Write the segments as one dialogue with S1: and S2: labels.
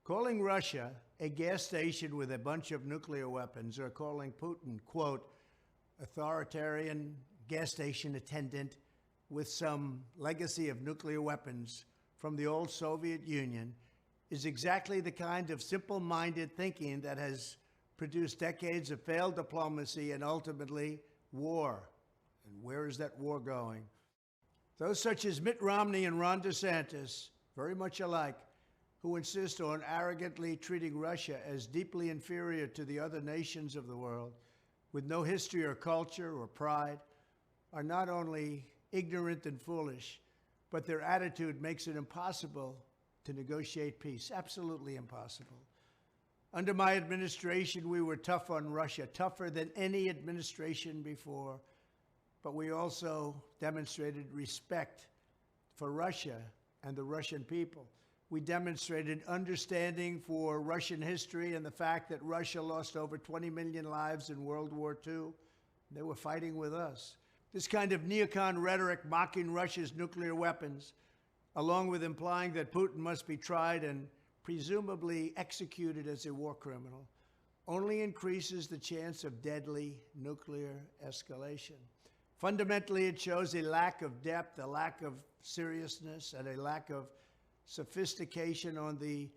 S1: Calling Russia a gas station with a bunch of nuclear weapons, or calling Putin, quote, authoritarian gas station attendant with some legacy of nuclear weapons from the old Soviet Union, is exactly the kind of simple-minded thinking that has produced decades of failed diplomacy and ultimately war. And where is that war going? Those such as Mitt Romney and Ron DeSantis, very much alike, who insist on arrogantly treating Russia as deeply inferior to the other nations of the world, with no history or culture or pride, are not only ignorant and foolish, but their attitude makes it impossible to negotiate peace. Absolutely impossible. Under my administration, we were tough on Russia, tougher than any administration before, but we also demonstrated respect for Russia and the Russian people. We demonstrated understanding for Russian history and the fact that Russia lost over 20 million lives in World War II. They were fighting with us. This kind of neocon rhetoric mocking Russia's nuclear weapons, along with implying that Putin must be tried and presumably executed as a war criminal, only increases the chance of deadly nuclear escalation. Fundamentally, it shows a lack of depth, a lack of seriousness, and a lack of sophistication on the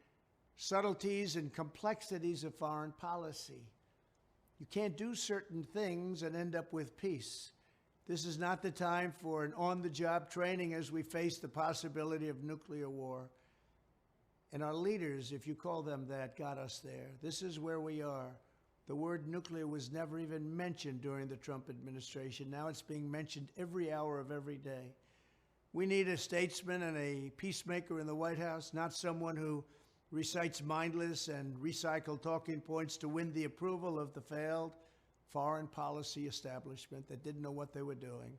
S1: subtleties and complexities of foreign policy. You can't do certain things and end up with peace. This is not the time for an on-the-job training as we face the possibility of nuclear war. And our leaders, if you call them that, got us there. This is where we are. The word nuclear was never even mentioned during the Trump administration. Now it's being mentioned every hour of every day. We need a statesman and a peacemaker in the White House, not someone who recites mindless and recycled talking points to win the approval of the failed foreign policy establishment that didn't know what they were doing.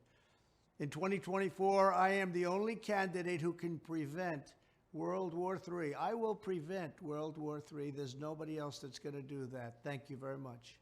S1: In 2024, I am the only candidate who can prevent World War III. I will prevent World War III. There's nobody else that's going to do that. Thank you very much.